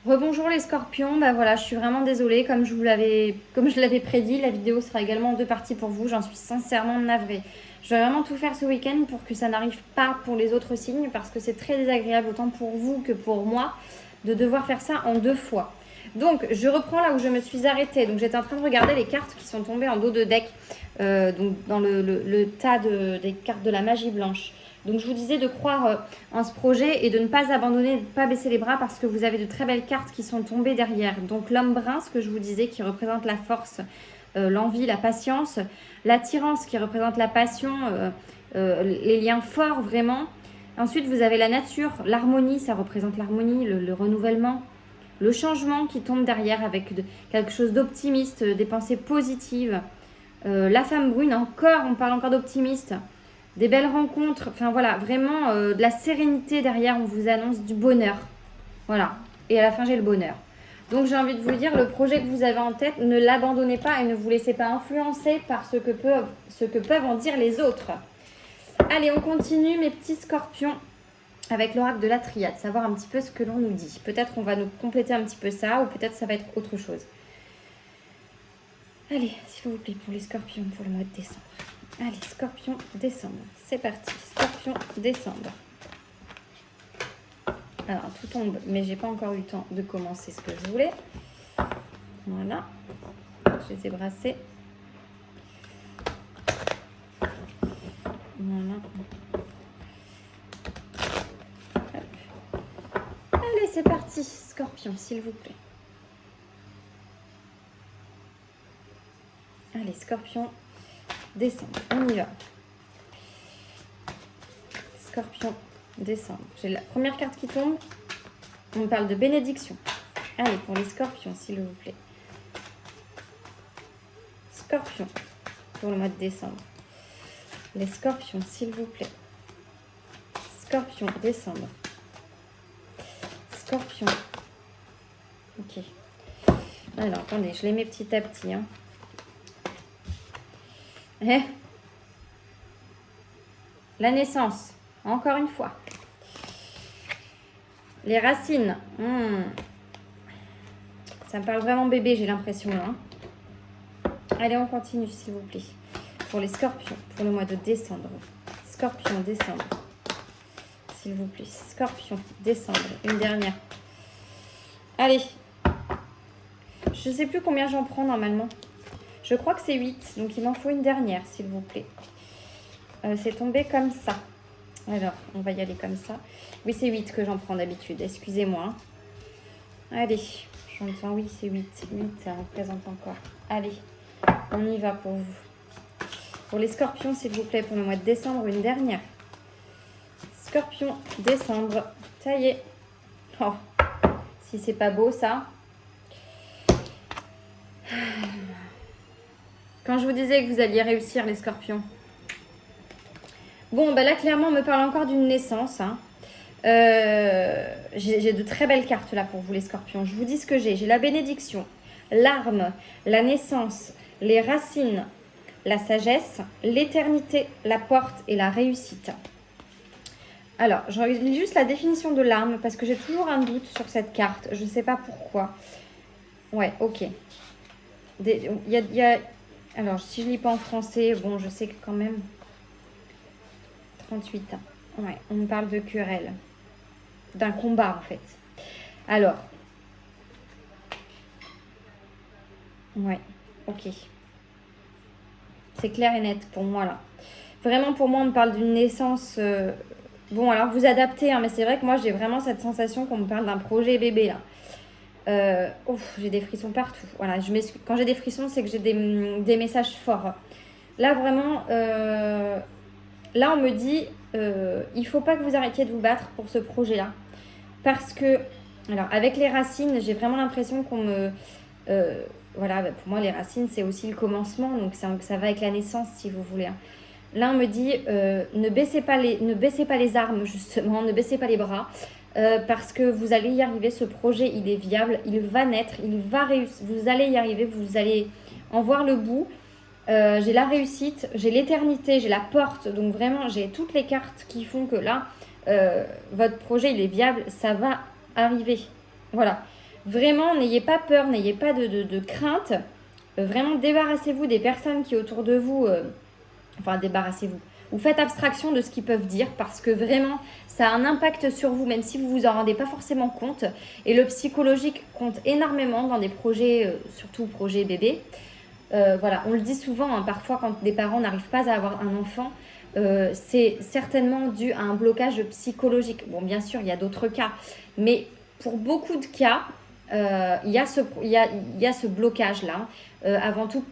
Rebonjour les scorpions, bah voilà, je suis vraiment désolée, comme je l'avais prédit, la vidéo sera également en 2 parties pour vous, j'en suis sincèrement navrée. Je vais vraiment tout faire ce week-end pour que ça n'arrive pas pour les autres signes, parce que c'est très désagréable, autant pour vous que pour moi, de devoir faire ça en 2 fois. Donc, je reprends là où je me suis arrêtée. Donc, j'étais en train de regarder les cartes qui sont tombées en dos de deck, donc dans le tas des cartes de la magie blanche. Donc je vous disais de croire en ce projet et de ne pas abandonner, de ne pas baisser les bras parce que vous avez de très belles cartes qui sont tombées derrière. Donc l'homme brun, ce que je vous disais, qui représente la force, l'envie, la patience. L'attirance qui représente la passion, les liens forts vraiment. Ensuite vous avez la nature, l'harmonie, ça représente l'harmonie, le renouvellement. Le changement qui tombe derrière avec quelque chose d'optimiste, des pensées positives. La femme brune, encore, on parle encore d'optimiste. Des belles rencontres, enfin voilà, vraiment de la sérénité derrière, on vous annonce du bonheur. Voilà, et à la fin j'ai le bonheur. Donc j'ai envie de vous dire, le projet que vous avez en tête, ne l'abandonnez pas et ne vous laissez pas influencer par ce que peuvent en dire les autres. Allez, on continue mes petits scorpions avec l'oracle de la triade, savoir un petit peu ce que l'on nous dit. Peut-être on va nous compléter un petit peu ça ou peut-être ça va être autre chose. Allez, s'il vous plaît, pour les scorpions pour le mois de décembre. Allez, scorpion, décembre. C'est parti. Scorpion, décembre. Alors, tout tombe, mais j'ai pas encore eu le temps de commencer ce que je voulais. Voilà. Je les ai brassés. Voilà. Hop. Allez, c'est parti. Scorpion, s'il vous plaît. Allez, scorpion, décembre. On y va. Scorpion, décembre. J'ai la première carte qui tombe. On parle de bénédiction. Allez, pour les scorpions, s'il vous plaît. Scorpion, pour le mois de décembre. Les scorpions, s'il vous plaît. Scorpion, décembre. Scorpion. Ok. Alors, attendez, je les mets petit à petit. Hein. La naissance, encore une fois. Les racines. Ça me parle vraiment bébé, j'ai l'impression. Hein. Allez, on continue, s'il vous plaît. Pour les scorpions, pour le mois de décembre. Scorpion, décembre. S'il vous plaît. Scorpion, décembre. Une dernière. Allez. Je ne sais plus combien j'en prends normalement. Je crois que c'est 8, donc il m'en faut une dernière, s'il vous plaît. C'est tombé comme ça. Alors, on va y aller comme ça. Oui, c'est 8 que j'en prends d'habitude, excusez-moi. Allez, j'entends, oui, c'est 8. 8, ça représente encore. Allez, on y va pour vous. Pour les scorpions, s'il vous plaît, pour le mois de décembre, une dernière. Scorpion, décembre. Ça y est. Oh, si c'est pas beau, ça. Quand je vous disais que vous alliez réussir, les scorpions. Bon, bah là, clairement, on me parle encore d'une naissance. Hein. J'ai de très belles cartes là pour vous, les scorpions. Je vous dis ce que j'ai. J'ai la bénédiction, l'arme, la naissance, les racines, la sagesse, l'éternité, la porte et la réussite. Alors, je lis juste la définition de l'arme parce que j'ai toujours un doute sur cette carte. Je ne sais pas pourquoi. Ouais, ok. Alors, si je ne lis pas en français, bon, je sais que quand même... 38 ans. Ouais, on me parle de querelle. D'un combat, en fait. Alors. Ouais, ok. C'est clair et net pour moi, là. Vraiment, pour moi, on me parle d'une naissance... Bon, alors, vous adaptez, hein, mais c'est vrai que moi, j'ai vraiment cette sensation qu'on me parle d'un projet bébé, là. J'ai des frissons partout. Voilà, quand j'ai des frissons, c'est que j'ai des messages forts. Là, vraiment, là, on me dit, il faut pas que vous arrêtiez de vous battre pour ce projet-là. Parce que, alors, avec les racines, j'ai vraiment l'impression qu'on me... voilà, pour moi, les racines, c'est aussi le commencement. Donc, ça va avec la naissance, si vous voulez. Hein. Là, on me dit, ne baissez pas les armes, justement. Ne baissez pas les bras. Parce que vous allez y arriver, ce projet il est viable, il va naître, il va réussir, vous allez y arriver, vous allez en voir le bout. J'ai la réussite, j'ai l'éternité, j'ai la porte, donc vraiment j'ai toutes les cartes qui font que là, votre projet il est viable, ça va arriver. Voilà, Vraiment, n'ayez pas peur, n'ayez pas de crainte. Vraiment, débarrassez-vous des personnes qui autour de vous... enfin, débarrassez-vous. Vous faites abstraction de ce qu'ils peuvent dire parce que vraiment, ça a un impact sur vous, même si vous vous en rendez pas forcément compte. Et le psychologique compte énormément dans des projets, surtout projets bébés. Voilà, on le dit souvent, hein, parfois quand des parents n'arrivent pas à avoir un enfant, c'est certainement dû à un blocage psychologique. Bon, bien sûr, il y a d'autres cas, mais pour beaucoup de cas, il y a ce blocage-là. Avant tout,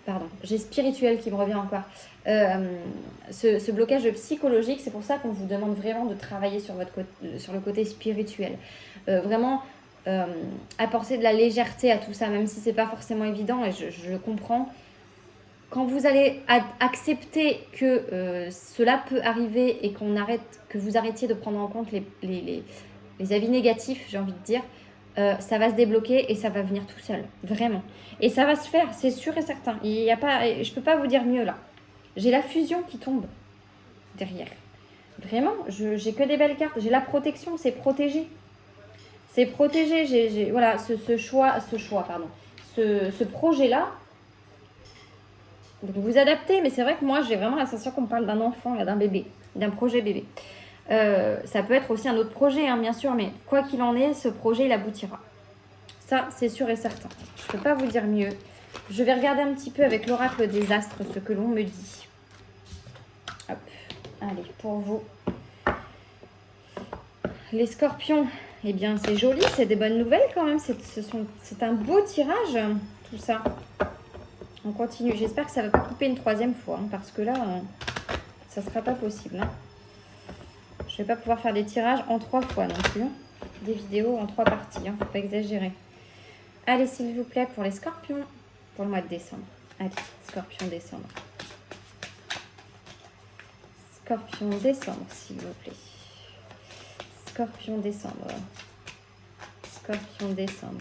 pardon, j'ai spirituel qui me revient encore. Ce blocage psychologique, c'est pour ça qu'on vous demande vraiment de travailler sur le côté spirituel. Vraiment apporter de la légèreté à tout ça, même si c'est pas forcément évident, et je comprends. Quand vous allez accepter que cela peut arriver et que vous arrêtiez de prendre en compte les avis négatifs, j'ai envie de dire, ça va se débloquer et ça va venir tout seul, vraiment. Et ça va se faire, c'est sûr et certain. Je peux pas vous dire mieux là. J'ai la fusion qui tombe derrière. Vraiment, j'ai que des belles cartes. J'ai la protection, c'est protégé. C'est protégé. Voilà, ce projet-là. Donc vous adaptez, mais c'est vrai que moi, j'ai vraiment la sensation qu'on me parle d'un enfant, d'un bébé, d'un projet bébé. Ça peut être aussi un autre projet, hein, bien sûr, mais quoi qu'il en est, ce projet, il aboutira. Ça, c'est sûr et certain. Je ne peux pas vous dire mieux. Je vais regarder un petit peu avec l'oracle des astres ce que l'on me dit. Hop, allez, pour vous. Les scorpions, eh bien, c'est joli, c'est des bonnes nouvelles quand même. C'est un beau tirage, tout ça. On continue. J'espère que ça ne va pas couper une troisième fois, hein, parce que là, ça ne sera pas possible. Hein. Je ne vais pas pouvoir faire des tirages en 3 fois non plus. Hein. Des vidéos en 3 parties, il ne faut pas exagérer. Allez, s'il vous plaît, pour les scorpions, pour le mois de décembre. Allez, scorpion décembre. Scorpion décembre, s'il vous plaît. Scorpion décembre. Scorpion décembre.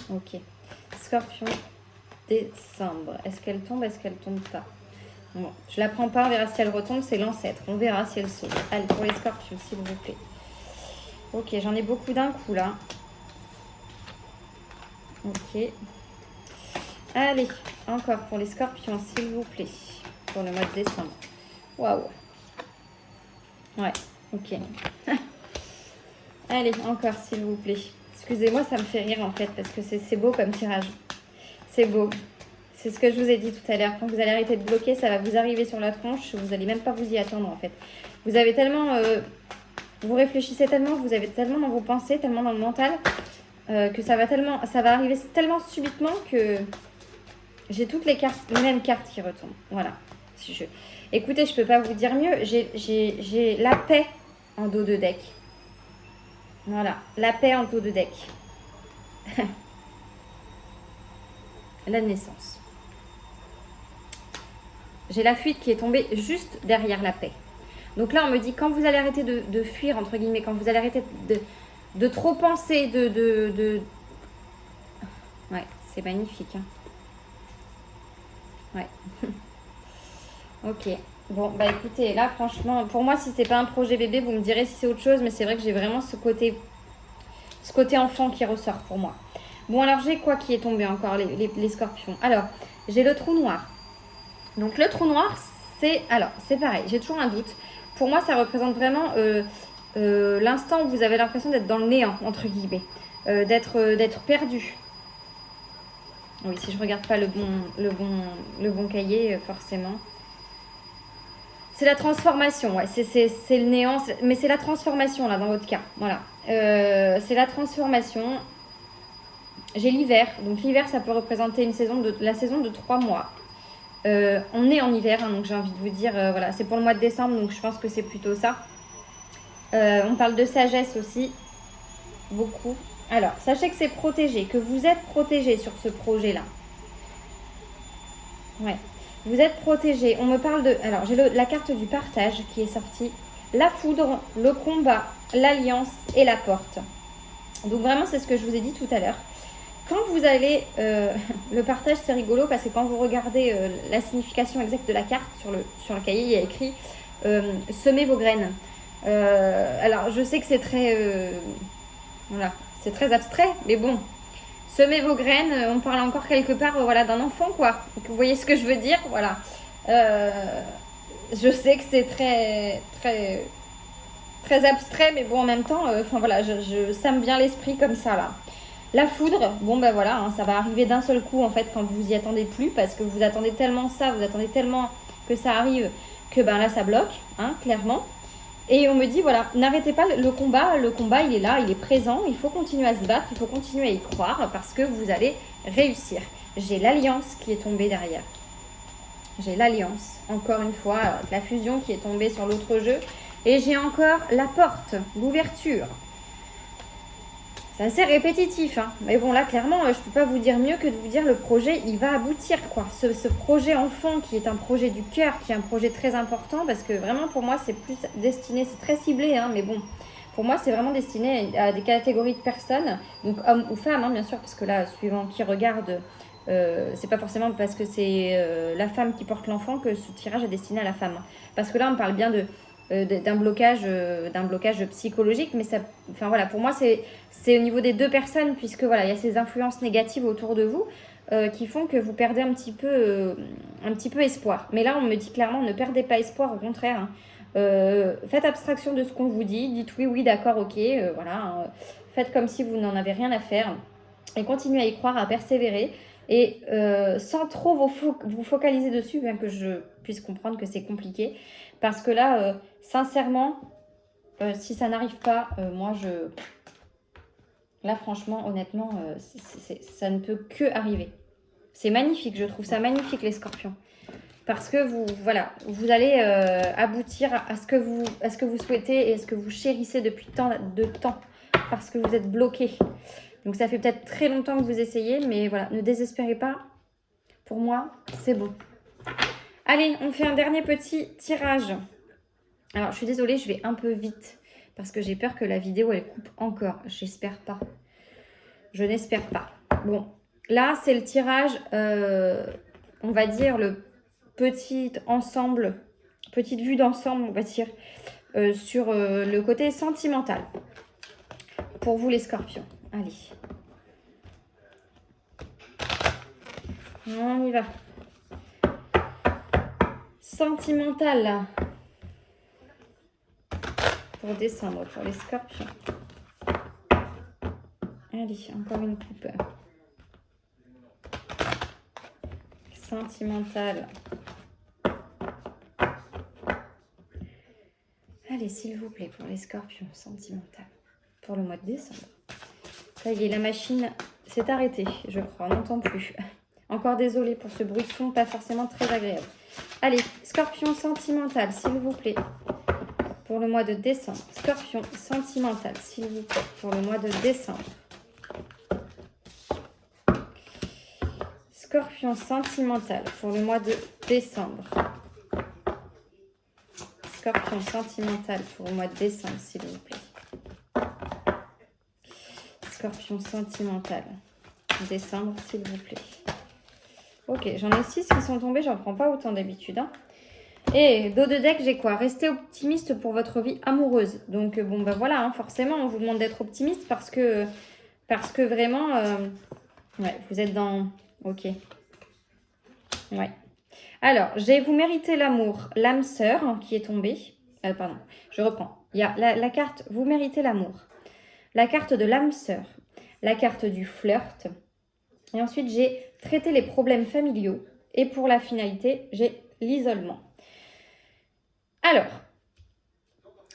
Ok. Scorpion décembre. Est-ce qu'elle tombe? Est-ce qu'elle tombe pas? Bon, je la prends pas, on verra si elle retombe, c'est l'ancêtre. On verra si elle saute. Allez, pour les scorpions, s'il vous plaît. Ok, j'en ai beaucoup d'un coup là. Ok. Allez, encore pour les scorpions, s'il vous plaît. Pour le mois de décembre. Waouh. Ouais, ok. Allez, encore, s'il vous plaît. Excusez-moi, ça me fait rire en fait, parce que c'est beau comme tirage. C'est beau. C'est ce que je vous ai dit tout à l'heure. Quand vous allez arrêter de bloquer, ça va vous arriver sur la tronche. Vous n'allez même pas vous y attendre en fait. Vous avez tellement... vous réfléchissez tellement, vous avez tellement dans vos pensées, tellement dans le mental, que ça va arriver tellement subitement que j'ai toutes les mêmes cartes qui retombent. Voilà. Écoutez, je peux pas vous dire mieux. J'ai la paix en dos de deck. Voilà, la paix en dos de deck. La naissance. J'ai la fuite qui est tombée juste derrière la paix. Donc là, on me dit, quand vous allez arrêter de fuir, entre guillemets, quand vous allez arrêter de trop penser, Ouais, c'est magnifique. Hein. Ouais. Ok. Bon, bah écoutez, là, franchement, pour moi, si c'est pas un projet bébé, vous me direz si c'est autre chose, mais c'est vrai que j'ai vraiment ce côté enfant qui ressort pour moi. Bon, alors, j'ai quoi qui est tombé encore, les scorpions? Alors, j'ai le trou noir. Donc, le trou noir, c'est pareil, j'ai toujours un doute. Pour moi, ça représente vraiment l'instant où vous avez l'impression d'être dans le néant, entre guillemets. D'être perdu. Oui, si je regarde pas le bon cahier, forcément. C'est la transformation, ouais. C'est le néant, mais c'est la transformation, là, dans votre cas. Voilà. C'est la transformation. J'ai l'hiver. Donc, l'hiver, ça peut représenter la saison de 3 mois. On est en hiver, hein, donc j'ai envie de vous dire, voilà, c'est pour le mois de décembre, donc je pense que c'est plutôt ça. On parle de sagesse aussi, beaucoup. Alors, sachez que c'est protégé, que vous êtes protégé sur ce projet-là. Ouais, vous êtes protégé. On me parle de... Alors, j'ai la carte du partage qui est sortie. La foudre, le combat, l'alliance et la porte. Donc vraiment, c'est ce que je vous ai dit tout à l'heure. Quand vous allez... le partage, c'est rigolo parce que quand vous regardez la signification exacte de la carte, sur le cahier, il y a écrit « Semez vos graines ». Alors, je sais que c'est très... voilà, c'est très abstrait, mais bon. Semez vos graines, on parle encore quelque part voilà, d'un enfant, quoi. Donc, vous voyez ce que je veux dire? Voilà. Je sais que c'est très, très, très abstrait, mais bon, en même temps, voilà, ça me vient à l'esprit comme ça, là. La foudre, bon ben voilà, hein, ça va arriver d'un seul coup en fait quand vous y attendez plus parce que vous attendez tellement ça, vous attendez tellement que ça arrive que ben là ça bloque, hein, clairement. Et on me dit voilà, n'arrêtez pas le combat il est là, il est présent, il faut continuer à se battre, il faut continuer à y croire parce que vous allez réussir. J'ai l'alliance qui est tombée derrière. J'ai l'alliance, encore une fois, avec la fusion qui est tombée sur l'autre jeu. Et j'ai encore la porte, l'ouverture. C'est assez répétitif, hein. Mais bon, là, clairement, je ne peux pas vous dire mieux que de vous dire le projet, il va aboutir, quoi. Ce projet enfant qui est un projet du cœur, qui est un projet très important, parce que vraiment, pour moi, c'est plus destiné, c'est très ciblé, hein, mais bon, pour moi, c'est vraiment destiné à des catégories de personnes, donc hommes ou femmes, hein, bien sûr, parce que là, suivant qui regarde, c'est pas forcément parce que c'est la femme qui porte l'enfant que ce tirage est destiné à la femme. Parce que là, on parle bien d'un blocage psychologique, mais ça, enfin voilà, pour moi c'est au niveau des deux personnes, puisque voilà, il y a ces influences négatives autour de vous qui font que vous perdez un petit peu espoir. Mais là, on me dit clairement, ne perdez pas espoir, au contraire. Hein. Faites abstraction de ce qu'on vous dit, dites oui, oui, d'accord, ok, voilà. Hein. Faites comme si vous n'en avez rien à faire et continuez à y croire, à persévérer. Et sans trop vous focaliser dessus, bien que je puisse comprendre que c'est compliqué. Parce que là, sincèrement, si ça n'arrive pas, moi, là, franchement, honnêtement, ça ne peut que arriver. C'est magnifique, je trouve ça magnifique, les scorpions. Parce que vous allez aboutir à ce que vous souhaitez et à ce que vous chérissez depuis tant de temps. Parce que vous êtes bloqué. Donc, ça fait peut-être très longtemps que vous essayez, mais voilà, ne désespérez pas. Pour moi, c'est bon. Allez, on fait un dernier petit tirage. Alors, je suis désolée, je vais un peu vite parce que j'ai peur que la vidéo, elle coupe encore. J'espère pas. Je n'espère pas. Bon, là, c'est le tirage, on va dire, le petit ensemble, petite vue d'ensemble, on va dire, sur le côté sentimental. Pour vous, les scorpions. Allez. On y va. Sentimental, là. Pour décembre, pour les scorpions. Allez, encore une coupe. Sentimental. Allez, s'il vous plaît, pour les scorpions, sentimental. Pour le mois de décembre. Ça y est, la machine s'est arrêtée, je crois, on n'entend plus. Encore désolée pour ce bruit de fond, pas forcément très agréable. Allez, scorpion sentimental, s'il vous plaît. Pour le mois de décembre. Scorpion sentimental, s'il vous plaît. Pour le mois de décembre. Scorpion sentimental. Pour le mois de décembre. Scorpion sentimental. Pour le mois de décembre, s'il vous plaît. Scorpion sentimental. Décembre, s'il vous plaît. Ok, j'en ai 6 qui sont tombés. J'en prends pas autant d'habitude, hein. Et dos de deck, j'ai quoi? Restez optimiste pour votre vie amoureuse. Donc, bon, ben voilà, hein, forcément, on vous demande d'être optimiste parce que vraiment, ouais, vous êtes dans... Ok. Ouais. Alors, j'ai vous méritez l'amour, l'âme sœur hein, qui est tombée. Pardon, je reprends. Il y a la carte vous méritez l'amour, la carte de l'âme sœur, la carte du flirt. Et ensuite, j'ai traité les problèmes familiaux. Et pour la finalité, j'ai l'isolement. Alors,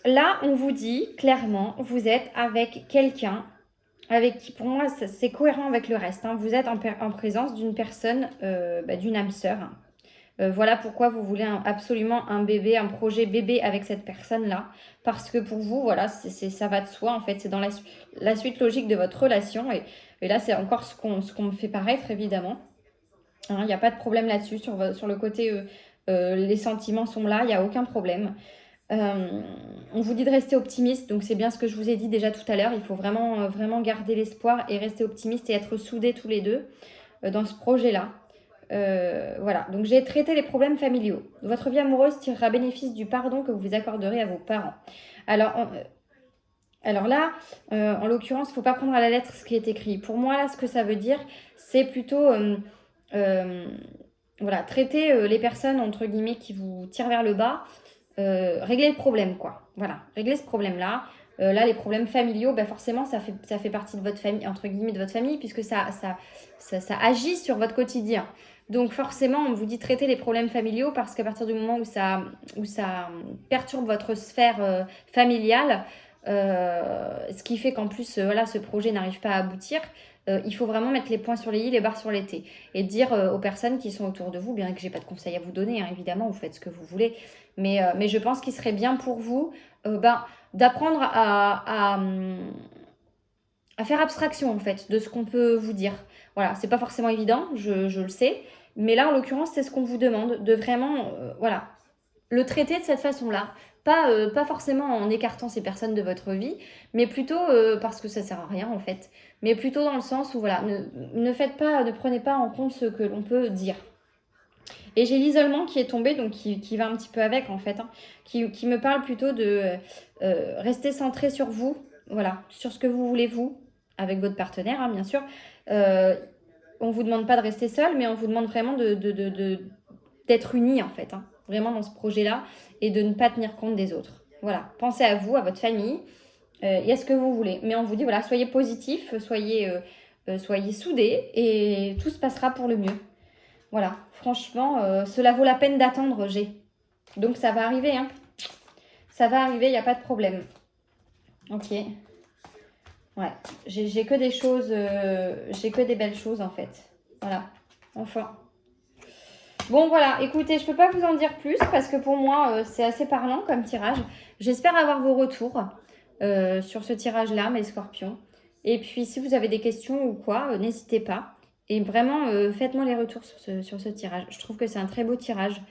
là, on vous dit clairement, vous êtes avec quelqu'un avec qui, pour moi, c'est cohérent avec le reste. Hein. Vous êtes en présence d'une personne, d'une âme sœur. Hein. Voilà pourquoi vous voulez absolument un bébé, un projet bébé avec cette personne-là. Parce que pour vous, voilà, ça va de soi, en fait. C'est dans la suite logique de votre relation. Et là, c'est encore ce qu'on me fait paraître, évidemment. Il n'y a pas de problème là-dessus. Sur le côté, les sentiments sont là, il n'y a aucun problème. On vous dit de rester optimiste, donc c'est bien ce que je vous ai dit déjà tout à l'heure. Il faut vraiment, vraiment garder l'espoir et rester optimiste et être soudés tous les deux dans ce projet-là. Voilà, donc j'ai traité les problèmes familiaux. Votre vie amoureuse tirera bénéfice du pardon que vous accorderez à vos parents. Alors, alors là, en l'occurrence, il ne faut pas prendre à la lettre ce qui est écrit. Pour moi, là, ce que ça veut dire, c'est plutôt euh, voilà, traiter les personnes, entre guillemets, qui vous tirent vers le bas, régler le problème, quoi. Voilà, régler ce problème-là. Là, les problèmes familiaux, bah forcément, ça fait partie de votre famille, entre guillemets, de votre famille, puisque ça agit sur votre quotidien. Donc forcément, on vous dit traiter les problèmes familiaux parce qu'à partir du moment où ça perturbe votre sphère familiale, ce qui fait qu'en plus, voilà, ce projet n'arrive pas à aboutir, il faut vraiment mettre les points sur les i, les barres sur les t. Et dire aux personnes qui sont autour de vous, bien que j'ai pas de conseils à vous donner, hein, évidemment, vous faites ce que vous voulez, mais je pense qu'il serait bien pour vous d'apprendre à faire abstraction, en fait, de ce qu'on peut vous dire. Voilà, c'est pas forcément évident, je le sais, mais là, en l'occurrence, c'est ce qu'on vous demande, de vraiment, voilà, le traiter de cette façon-là. Pas forcément en écartant ces personnes de votre vie, mais plutôt parce que ça sert à rien en fait. Mais plutôt dans le sens où voilà, ne prenez pas en compte ce que l'on peut dire. Et j'ai l'isolement qui est tombé, donc qui va un petit peu avec en fait, hein, qui me parle plutôt de rester centré sur vous, voilà, sur ce que vous voulez vous, avec votre partenaire hein, bien sûr. On vous demande pas de rester seul, mais on vous demande vraiment d'être unis en fait, hein, vraiment dans ce projet-là, et de ne pas tenir compte des autres. Voilà, pensez à vous, à votre famille, et à ce que vous voulez. Mais on vous dit, voilà, soyez positifs, soyez soudés, et tout se passera pour le mieux. Voilà, franchement, cela vaut la peine d'attendre, G. Donc ça va arriver, hein. Ça va arriver, il n'y a pas de problème. Ok. Ouais, j'ai que des choses, j'ai que des belles choses en fait. Voilà, enfin. Bon voilà, écoutez, je peux pas vous en dire plus parce que pour moi, c'est assez parlant comme tirage. J'espère avoir vos retours sur ce tirage-là, mes scorpions. Et puis, si vous avez des questions ou quoi, n'hésitez pas. Et vraiment, faites-moi les retours sur ce tirage. Je trouve que c'est un très beau tirage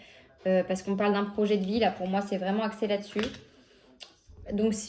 parce qu'on parle d'un projet de vie. Là, pour moi, c'est vraiment axé là-dessus. Donc,